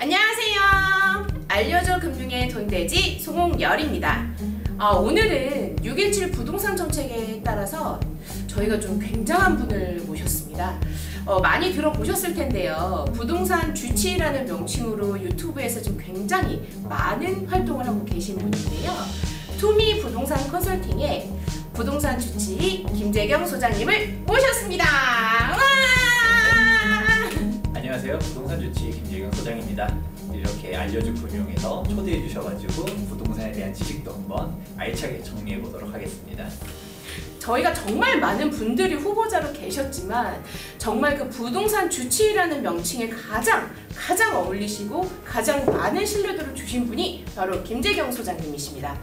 안녕하세요. 알려줘 금융의 돈돼지 송홍열입니다. 오늘은 6.17 부동산 정책에 따라서 저희가 좀 굉장한 분을 모셨습니다. 많이 들어보셨을 텐데요. 부동산 주치의라는 명칭으로 유튜브에서 지금 굉장히 많은 활동을 하고 계신 분인데요. 투미 부동산 컨설팅의 부동산 주치의 김재경 소장님을 모셨습니다. 안녕하세요. 부동산 주치의 김재경 소장입니다. 이렇게 알려줘 금융에서 초대해 주셔가지고 부동산에 대한 지식도 한번 알차게 정리해 보도록 하겠습니다. 저희가 정말 많은 분들이 후보자로 계셨지만 정말 그 부동산 주치의라는 명칭에 가장 어울리시고 가장 많은 신뢰도를 주신 분이 바로 김재경 소장님이십니다.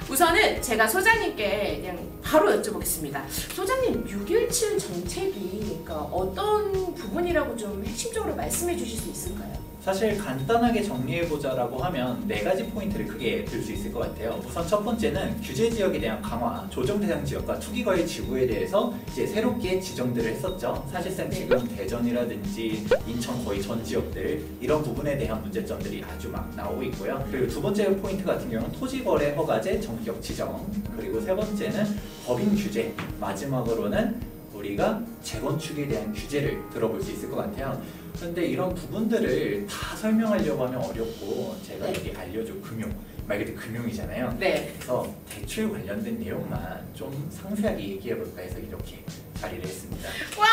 우선은 제가 소장님께 그냥 바로 여쭤보겠습니다. 소장님, 6.17 정책이 그러니까 어떤 부분이라고 좀 핵심적으로 말씀해 주실 수 있을까요? 사실 간단하게 정리해보자라고 하면 4가지 포인트를 크게 들 수 있을 것 같아요. 우선 첫 번째는 규제 지역에 대한 강화, 조정 대상 지역과 투기과열 지구에 대해서 이제 새롭게 지정들을 했었죠. 사실상 지금 대전이라든지 인천 거의 전 지역들 이런 부분에 대한 문제점들이 아주 막 나오고 있고요. 그리고 두 번째 포인트 같은 경우는 토지거래 허가제 정격 지정, 그리고 세 번째는 법인 규제, 마지막으로는 우리가 재건축에 대한 규제를 들어볼 수 있을 것 같아요. 그런데 이런 부분들을 다 설명하려고 하면 어렵고 제가 여기 알려줘 금융, 말 그대로 금융이잖아요. 네. 그래서 대출 관련된 내용만 좀 상세하게 얘기해볼까 해서 이렇게 자리를 했습니다. 와!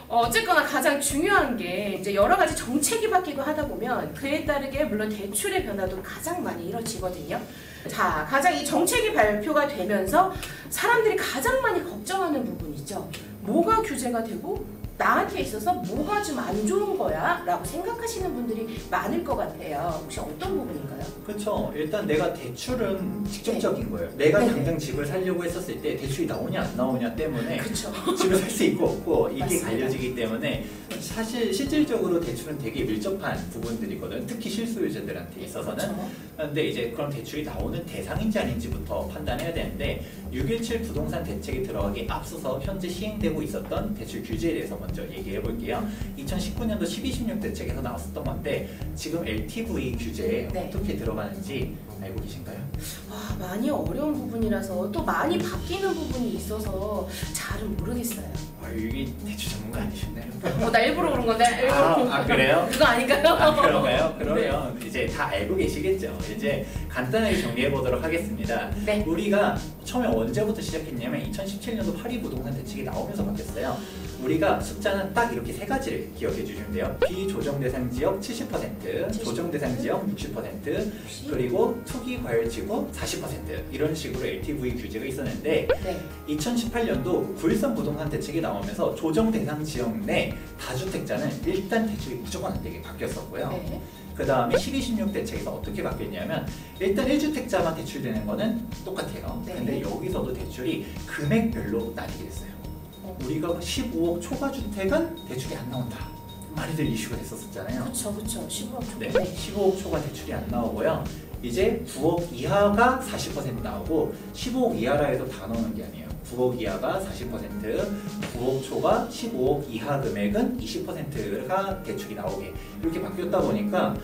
어쨌거나 가장 중요한 게 이제 여러 가지 정책이 바뀌고 하다 보면 그에 따르게 물론 대출의 변화도 가장 많이 이루어지거든요. 자, 가장 이 정책이 발표가 되면서 사람들이 가장 많이 걱정하는 부분이죠. 뭐가 규제가 되고 나한테 있어서 뭐가 좀 안 좋은 거야? 라고 생각하시는 분들이 많을 것 같아요. 혹시 어떤 부분인가요? 그렇죠. 일단 내가 대출은 직접적인 거예요. 내가 당장 집을 사려고 했었을 때 대출이 나오냐 안 나오냐 때문에 그쵸. 집을 살 수 있고 없고 이게 맞습니다. 갈려지기 때문에 사실 실질적으로 대출은 되게 밀접한 부분들이거든. 특히 실소유자들한테 있어서는. 그쵸. 근데 이제 그런 대출이 나오는 대상인지 아닌지부터 판단해야 되는데 6.17 부동산 대책이 들어가기 앞서서 현재 시행되고 있었던 대출 규제에 대해서 먼저 얘기해 볼게요. 2019년도 1216 대책에서 나왔었던 건데 지금 LTV 규제에 어떻게 들어가는지 알고 계신가요? 많이 어려운 부분이라서 또 많이 바뀌는 부분이 있어서 잘은 모르겠어요. 여기 대출 전문가 아니셨나요? 나 일부러 그런 건데. 그래요? 그거 아닌가요? 그런가요? 그러면 이제 다 알고 계시겠죠. 이제 간단하게 정리해 보도록 하겠습니다. 네. 우리가 처음에 언제부터 시작했냐면 2017년도 파리 부동산 대책이 나오면서 바뀌었어요. 우리가 숫자는 딱 이렇게 3가지를 기억해 주시면 돼요. 비조정 대상 지역 70%, 조정 대상 지역 60%, 그리고 투기 과열 지구 40% 이런 식으로 LTV 규제가 있었는데 2018년도 9.13 부동산 대책이 나오면서 조정 대상 지역 내 다주택자는 일단 대출이 무조건 안 되게 바뀌었었고요. 그 다음에 1216 대책에서 어떻게 바뀌었냐면 일단 1주택자만 대출되는 거는 똑같아요. 근데 여기서도 대출이 금액별로 나뉘게 됐어요. 우리가 15억 초과 주택은 대출이 안 나온다. 많이들 이슈가 됐었잖아요. 그쵸. 15억 초과. 네, 15억 초과 대출이 안 나오고요. 이제 9억 이하가 40% 나오고 15억 이하라 해도 다 나오는 게 아니에요. 9억 이하가 40%, 9억 초과 15억 이하 금액은 20%가 대출이 나오게 이렇게 바뀌었다 보니까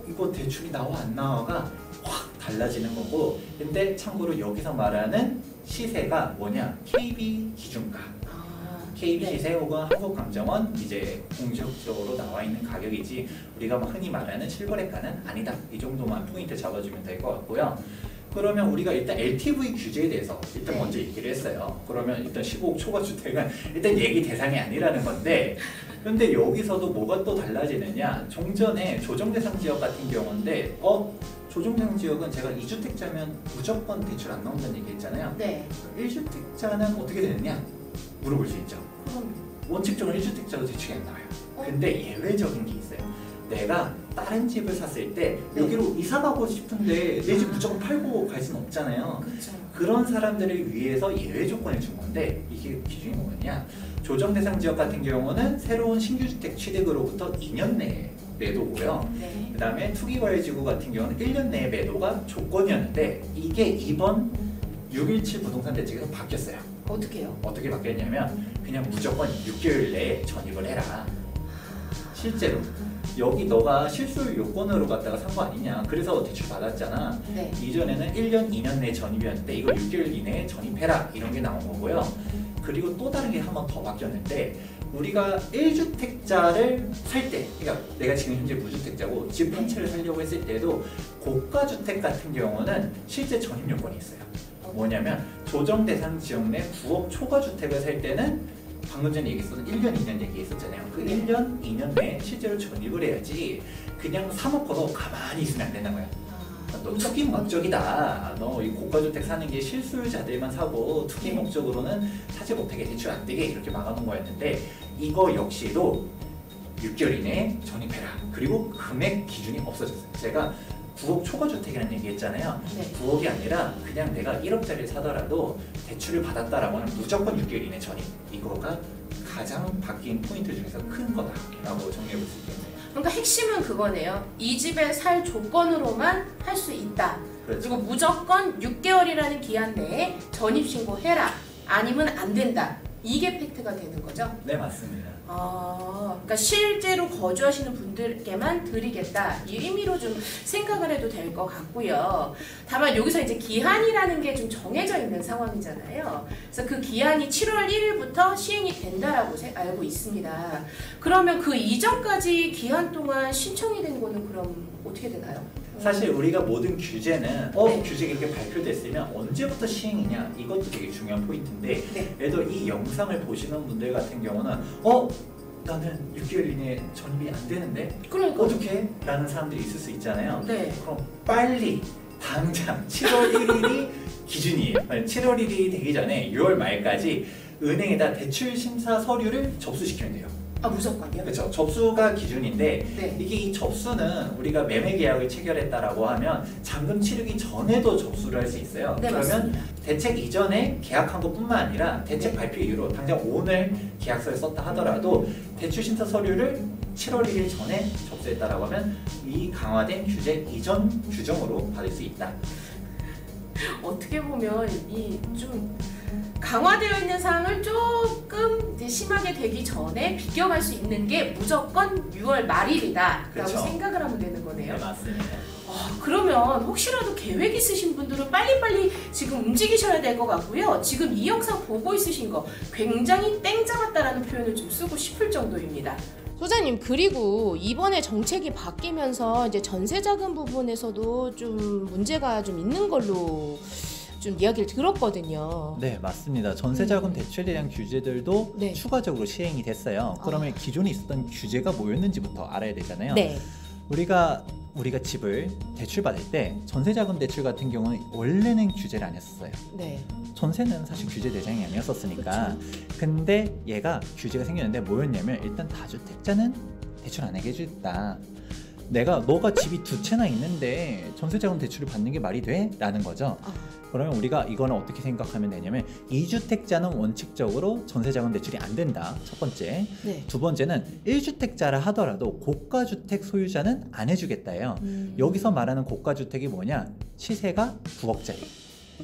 이거 대출이 나와 안 나와가 확 달라지는 거고, 근데 참고로 여기서 말하는 시세가 뭐냐? KB 기준가. KB 시세 혹은 한국감정원 이제 공식적으로 나와 있는 가격이지 우리가 흔히 말하는 실거래가는 아니다. 이 정도만 포인트 잡아주면 될 것 같고요. 그러면 우리가 일단 LTV 규제에 대해서 일단 먼저 얘기를 했어요. 그러면 일단 15억 초과 주택은 일단 얘기 대상이 아니라는 건데, 근데 여기서도 뭐가 또 달라지느냐? 종전에 조정대상 지역 같은 경우인데 조정대상 지역은 제가 2주택자면 무조건 대출 안 나온다는 얘기 했잖아요. 1주택자는 어떻게 되느냐? 물어볼 수 있죠. 원칙적으로 1주택자도 대출이 안 나와요. 근데 예외적인 게 있어요. 내가 다른 집을 샀을 때 여기로 이사 가고 싶은데 내 집 무조건 팔고 갈 수는 없잖아요. 그런 사람들을 위해서 예외 조건을 준 건데 이게 기준이 뭐냐? 조정 대상 지역 같은 경우는 새로운 신규 주택 취득으로부터 2년 내에 매도고요. 그 다음에 투기과열 지구 같은 경우는 1년 내에 매도가 조건이었는데 이게 이번 6.17 부동산 대책에서 바뀌었어요. 어떻게요? 어떻게 바뀌었냐면 그냥 무조건 6개월 내에 전입을 해라. 실제로 여기 너가 실수 요건으로 갖다가 산 거 아니냐. 그래서 대출 받았잖아. 네. 이전에는 1년, 2년 내 전입이었는데 이걸 6개월 이내에 전입해라. 이런 게 나온 거고요. 그리고 또 다른 게 한 번 더 바뀌었는데 우리가 1주택자를 살 때, 그러니까 내가 지금 현재 무주택자고 집 한 채를 살려고 했을 때도 고가주택 같은 경우는 실제 전입 요건이 있어요. 뭐냐면 조정 대상 지역 내 9억 초과 주택을 살 때는 방금 전에 얘기했었던 1년, 2년 얘기했었잖아요. 그 1년, 2년 내에 실제로 전입을 해야지 그냥 사놓고도 가만히 있으면 안 된다는 거야. 너 투기 목적이다. 너 이 고가주택 사는 게 실수요자들만 사고 투기 목적으로는 사지 못하게 대출 안 되게 이렇게 막아놓은 거였는데 이거 역시도 6개월 이내에 전입해라. 그리고 금액 기준이 없어졌어요. 제가 9억 초과주택이라는 얘기 했잖아요. 네. 9억이 아니라 그냥 내가 1억짜리를 사더라도 대출을 받았다라고 하면 무조건 6개월 이내 전입. 이거가 가장 바뀐 포인트 중에서 큰 거다라고 정리해 볼 수 있겠네요. 그러니까 핵심은 그거네요. 이 집에 살 조건으로만 할 수 있다. 그렇죠. 그리고 무조건 6개월이라는 기한 내에 전입신고해라. 아니면 안 된다. 이게 팩트가 되는 거죠? 네, 맞습니다. 그러니까 실제로 거주하시는 분들께만 드리겠다 이 의미로 좀 생각을 해도 될 것 같고요. 다만 여기서 이제 기한이라는 게 좀 정해져 있는 상황이잖아요. 그래서 그 기한이 7월 1일부터 시행이 된다라고 알고 있습니다. 그러면 그 이전까지 기한 동안 신청이 된 거는 그럼 어떻게 되나요? 사실 우리가 모든 규제는 네. 규제가 이렇게 발표됐으면 언제부터 시행이냐 이것도 되게 중요한 포인트인데 네. 예를 들어 이 영상을 보시는 분들 같은 경우는 나는 6개월 이내에 전입이 안 되는데 그러니까 어떻게? 라는 사람들이 있을 수 있잖아요. 네. 그럼 빨리 당장 7월 1일이 기준이에요. 7월 1일이 되기 전에 6월 말까지 은행에다 대출 심사 서류를 접수시키면 돼요. 무조건요? 그렇죠. 접수가 기준인데 네. 이게 이 접수는 우리가 매매 계약을 체결했다라고 하면 잔금 치르기 전에도 접수를 할 수 있어요. 네, 그러면 맞습니다. 대책 이전에 계약한 것뿐만 아니라 대책 네. 발표 이후로 당장 오늘 계약서를 썼다 하더라도 대출 심사 서류를 7월 1일 전에 접수했다라고 하면 이 강화된 규제 이전 규정으로 받을 수 있다. 어떻게 보면 이 좀 강화되어 있는 사항을 조금 이제 심하게 되기 전에 비껴갈 수 있는 게 무조건 6월 말일이다라고 그렇죠. 생각을 하면 되는 거네요. 네, 맞습니다. 그러면 혹시라도 계획 있으신 분들은 빨리빨리 지금 움직이셔야 될 것 같고요. 지금 이 영상 보고 있으신 거 굉장히 땡 잡았다라는 표현을 좀 쓰고 싶을 정도입니다. 소장님, 그리고 이번에 정책이 바뀌면서 이제 전세자금 부분에서도 좀 문제가 좀 있는 걸로 좀 이야기를 들었거든요. 네, 맞습니다. 전세자금 대출에 대한 규제들도 네. 추가적으로 시행이 됐어요. 그러면 기존에 있었던 규제가 뭐였는지부터 알아야 되잖아요. 네. 우리가 집을 대출받을 때 전세자금 대출 같은 경우는 원래는 규제를 안 했었어요. 네. 전세는 사실 규제 대상이 아니었었으니까. 근데 얘가 규제가 생겼는데 뭐였냐면 일단 다주택자는 대출 안 하게 해주겠다. 너가 집이 2채나 있는데 전세자금 대출을 받는 게 말이 돼? 라는 거죠. 그러면 우리가 이거는 어떻게 생각하면 되냐면 2주택자는 원칙적으로 전세자금 대출이 안 된다. 첫 번째. 네. 두 번째는 1주택자라 하더라도 고가주택 소유자는 안 해주겠다예요. 여기서 말하는 고가주택이 뭐냐? 시세가 9억짜리.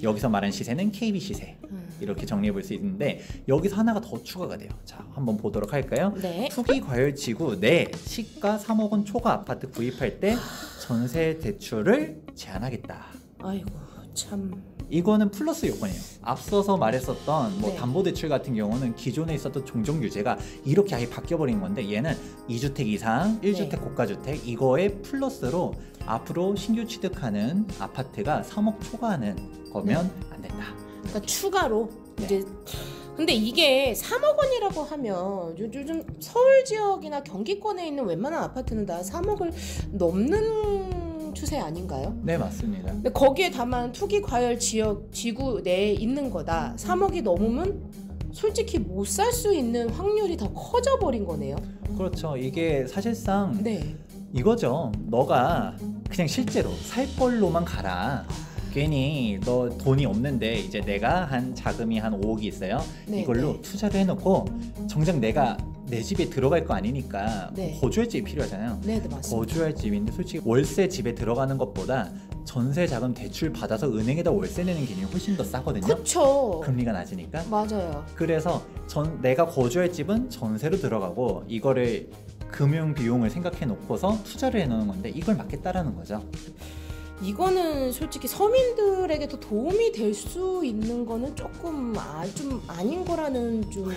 여기서 말하는 시세는 KB 시세. 이렇게 정리해 볼 수 있는데 여기서 하나가 더 추가가 돼요. 자, 한번 보도록 할까요? 네. 투기 과열 지구 내 시가 3억 원 초과 아파트 구입할 때 전세 대출을 제한하겠다. 아이고 참. 이거는 플러스 요건이에요. 앞서서 말했었던 네. 담보대출 같은 경우는 기존에 있었던 종종 규제가 이렇게 아예 바뀌어버린 건데 얘는 2주택 이상, 1주택 네. 고가주택 이거에 플러스로 앞으로 신규 취득하는 아파트가 3억 초과하는 거면 안 된다. 그러니까 추가로 네. 이제 근데 이게 3억 원이라고 하면 요즘 서울 지역이나 경기권에 있는 웬만한 아파트는 다 3억을 넘는 추세 아닌가요? 네, 맞습니다. 근데 거기에 다만 투기 과열 지구 내에 있는 거다. 3억이 넘으면 솔직히 못 살 수 있는 확률이 더 커져 버린 거네요. 그렇죠. 이게 사실상 네. 이거죠. 너가 그냥 실제로 살 걸로만 가라. 괜히 너 돈이 없는데 이제 내가 한 자금이 한 5억이 있어요. 네, 이걸로 네. 투자를 해놓고 정작 내가 내 집에 들어갈 거 아니니까 네. 거주할 집이 필요하잖아요. 네, 네 맞습니다. 거주할 집인데 솔직히 월세 집에 들어가는 것보다 전세 자금 대출 받아서 은행에다 월세 내는 개념이 훨씬 더 싸거든요. 그쵸. 금리가 낮으니까. 맞아요. 그래서 내가 거주할 집은 전세로 들어가고 이거를 금융 비용을 생각해 놓고서 투자를 해놓는 건데 이걸 막겠다라는 거죠. 이거는 솔직히 서민들에게도 도움이 될 수 있는 거는 조금 좀 아닌 거라는 좀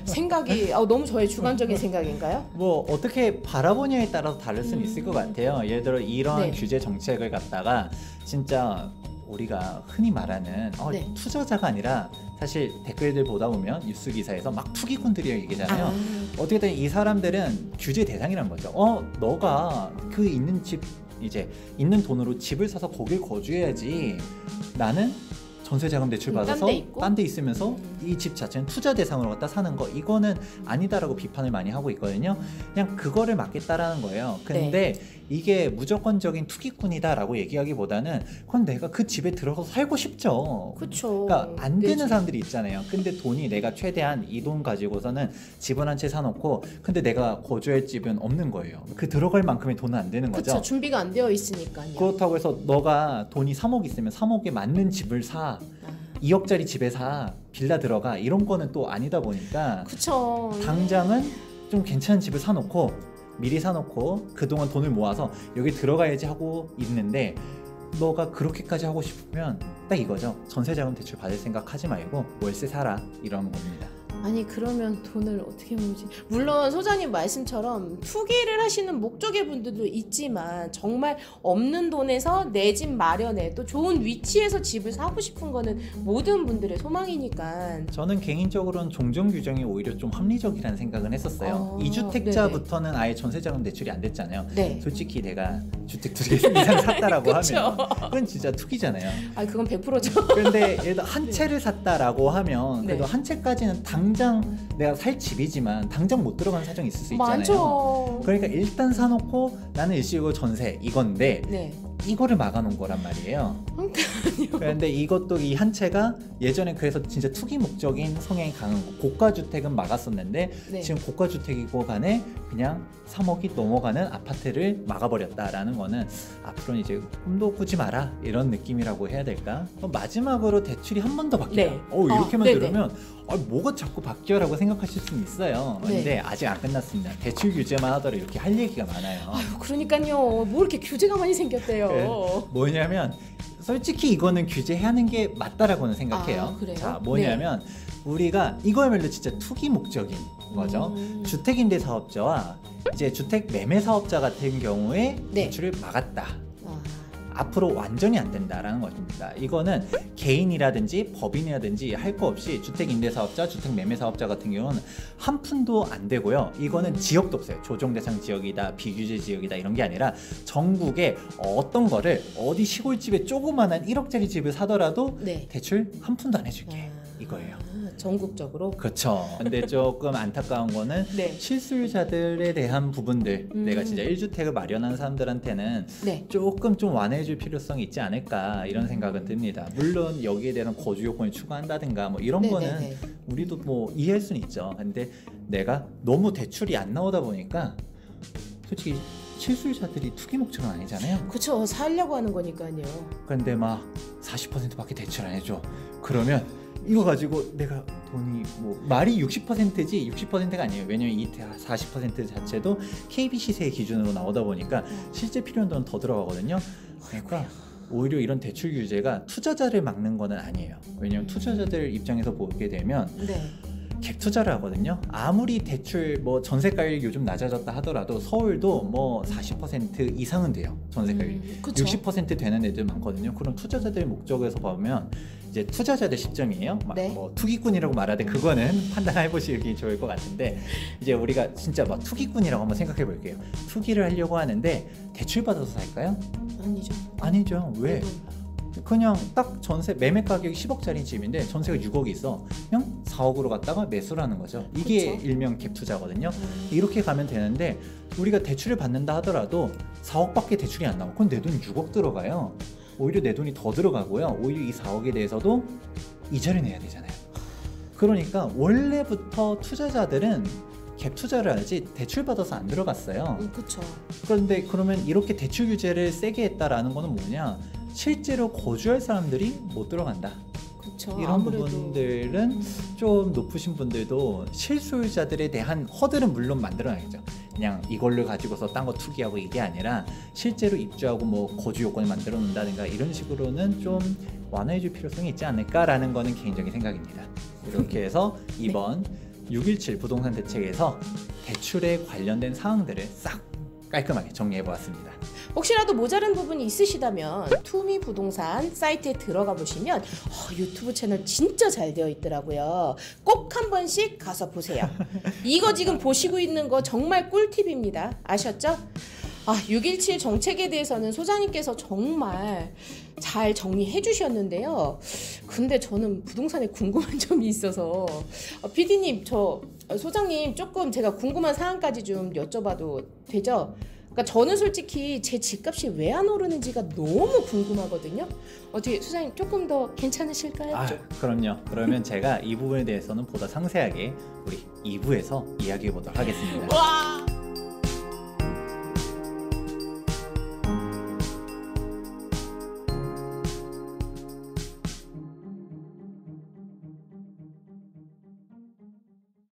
생각이 너무 저의 주관적인 생각인가요? 뭐 어떻게 바라보냐에 따라서 다를 수는 있을 것 같아요. 예를 들어 이런 네. 규제 정책을 갖다가 진짜 우리가 흔히 말하는 네. 투자자가 아니라 사실 댓글들 보다 보면 뉴스 기사에서 막 투기꾼들이 얘기잖아요. 어떻게든 이 사람들은 규제 대상이란 거죠. 너가 그 있는 집 이제 있는 돈으로 집을 사서 거길 거주해야지. 나는 전세자금 대출 받아서 딴 데 있으면서 이 집 자체는 투자 대상으로 갖다 사는 거 이거는 아니다라고 비판을 많이 하고 있거든요. 그냥 그거를 막겠다라는 거예요. 근데 이게 무조건적인 투기꾼이다라고 얘기하기보다는 그건 내가 그 집에 들어서 살고 싶죠. 그렇죠. 그러니까 안 되는 사람들이 있잖아요. 근데 돈이 내가 최대한 이 돈 가지고서는 집을 한 채 사놓고 근데 내가 거주할 집은 없는 거예요. 그 들어갈 만큼의 돈은 안 되는 거죠. 그렇죠. 준비가 안 되어 있으니까요. 그렇다고 해서 너가 돈이 3억 있으면 3억에 맞는 집을 사. 2억짜리 집에 사. 빌라 들어가. 이런 거는 또 아니다 보니까 그쵸. 당장은 좀 괜찮은 집을 사놓고 미리 사놓고 그동안 돈을 모아서 여기 들어가야지 하고 있는데 너가 그렇게까지 하고 싶으면 딱 이거죠. 전세자금 대출 받을 생각 하지 말고 월세 사라 이런 겁니다. 아니 그러면 돈을 어떻게 모으지? 물론 소장님 말씀처럼 투기를 하시는 목적의 분들도 있지만 정말 없는 돈에서 내 집 마련에 또 좋은 위치에서 집을 사고 싶은 거는 모든 분들의 소망이니까. 저는 개인적으로는 종전 규정이 오히려 좀 합리적이라는 생각은 했었어요. 2주택자부터는 아예 전세자금 대출이 안 됐잖아요. 네. 솔직히 내가 주택 2개 이상 샀다라고 하면 그건 진짜 투기잖아요. 아 그건 100%죠. 그런데 예를 들어 한 채를 샀다라고 하면 그래도 네. 한 채까지는 당장 내가 살 집이지만 당장 못 들어가는 사정이 있을 수 있잖아요. 맞죠. 그러니까 일단 사놓고 나는 일시적으로 전세 이건데 네. 이거를 막아놓은 거란 말이에요. 그러니까요. 그런데 이것도 이 한 채가 예전에 그래서 진짜 투기 목적인 성향이 강한 거. 고가 주택은 막았었는데 네. 지금 고가 주택이고 간에 그냥 3억이 넘어가는 아파트를 막아버렸다라는 거는 앞으로는 이제 꿈도 꾸지 마라 이런 느낌이라고 해야 될까? 마지막으로 대출이 한 번 더 바뀌어요. 네. 이렇게만 네네. 들으면 뭐가 자꾸 바뀌어라고 생각하실 수는 있어요. 네. 근데 아직 안 끝났습니다. 대출 규제만 하더라도 이렇게 할 얘기가 많아요. 아유 그러니까요. 뭐 이렇게 규제가 많이 생겼대요. 뭐냐면 솔직히 이거는 규제하는 게 맞다라고는 생각해요. 아, 그래요? 자, 뭐냐면 우리가 이거야말로 진짜 투기 목적인 거죠. 주택임대 사업자와 이제 주택 매매 사업자 같은 경우에 네. 대출을 막았다. 앞으로 완전히 안 된다라는 것입니다. 이거는 개인이라든지 법인이라든지 할 거 없이 주택임대사업자, 주택매매사업자 같은 경우는 한 푼도 안 되고요. 이거는 지역도 없어요. 조정대상 지역이다, 비규제 지역이다 이런 게 아니라 전국에 어떤 거를 어디 시골집에 조그만한 1억짜리 집을 사더라도 네. 대출 한 푼도 안 해줄게. 이거예요. 전국적으로. 그렇죠. 근데 조금 안타까운 거는 네. 실수요자들에 대한 부분들 내가 진짜 1주택을 마련한 사람들한테는 네. 조금 좀 완화해줄 필요성이 있지 않을까 이런 생각은 듭니다. 물론 여기에 대한 거주 요건을 추가한다든가 뭐 이런 거는 우리도 뭐 이해할 수는 있죠. 근데 내가 너무 대출이 안 나오다 보니까 솔직히 실수요자들이 투기 목적은 아니잖아요. 그쵸. 살려고 하는 거니까요. 근데 막 40%밖에 대출 안 해줘. 그러면 이거 가지고 내가 돈이 뭐 말이 60%지 60%가 아니에요. 왜냐면 이 40% 자체도 KB시세 기준으로 나오다 보니까 실제 필요한 돈은 더 들어가거든요. 그러니까 오히려 이런 대출 규제가 투자자를 막는 거는 아니에요. 왜냐면 투자자들 입장에서 보게 되면 네. 갭 투자를 하거든요. 아무리 대출 뭐 전세가율이 요즘 낮아졌다 하더라도 서울도 뭐 40% 이상은 돼요. 전세가율이 60% 되는 애들 많거든요. 그럼 투자자들 목적에서 보면 이제 투자자들 시점이에요. 막 네. 뭐 투기꾼이라고 말하되 그거는 판단해 보시기 좋을 것 같은데 이제 우리가 진짜 막 투기꾼이라고 한번 생각해 볼게요. 투기를 하려고 하는데 대출 받아서 살까요? 아니죠. 아니죠. 왜? 그냥 딱 전세 매매 가격이 10억짜리 집인데 전세가 6억이 있어. 그냥 4억으로 갔다가 매수를 하는 거죠. 이게 그쵸? 일명 갭 투자거든요. 이렇게 가면 되는데 우리가 대출을 받는다 하더라도 4억밖에 대출이 안 나와. 그럼 내 돈 6억 들어가요. 오히려 내 돈이 더 들어가고요. 오히려 이 4억에 대해서도 이자를 내야 되잖아요. 그러니까 원래부터 투자자들은 갭 투자를 하지 대출 받아서 안 들어갔어요. 그쵸. 그런데 그러면 이렇게 대출 규제를 세게 했다라는 거는 뭐냐? 실제로 거주할 사람들이 못 들어간다. 그쵸. 이런 아무래도. 부분들은 좀 높으신 분들도 실소유자들에 대한 허들은 물론 만들어야겠죠. 그냥 이걸로 가지고서 딴 거 투기하고 이게 아니라 실제로 입주하고 뭐 거주 요건을 만들어 놓는다든가 이런 식으로는 좀 완화해 줄 필요성이 있지 않을까라는 거는 개인적인 생각입니다. 이렇게 해서 이번 617 부동산 대책에서 대출에 관련된 사항들을 싹 깔끔하게 정리해 보았습니다. 혹시라도 모자른 부분이 있으시다면 투미 부동산 사이트에 들어가 보시면 유튜브 채널 진짜 잘 되어 있더라고요. 꼭 한 번씩 가서 보세요. 이거 지금 보시고 있는 거 정말 꿀팁입니다. 아셨죠? 617 정책에 대해서는 소장님께서 정말 잘 정리해 주셨는데요. 근데 저는 부동산에 궁금한 점이 있어서 PD님, 저 소장님 조금 제가 궁금한 사항까지 좀 여쭤봐도 되죠? 그러니까 저는 솔직히 제 집값이 왜 안 오르는지가 너무 궁금하거든요. 어떻게 소장님 조금 더 괜찮으실까요? 그럼요. 그러면 제가 이 부분에 대해서는 보다 상세하게 우리 2부에서 이야기해 보도록 하겠습니다. 와!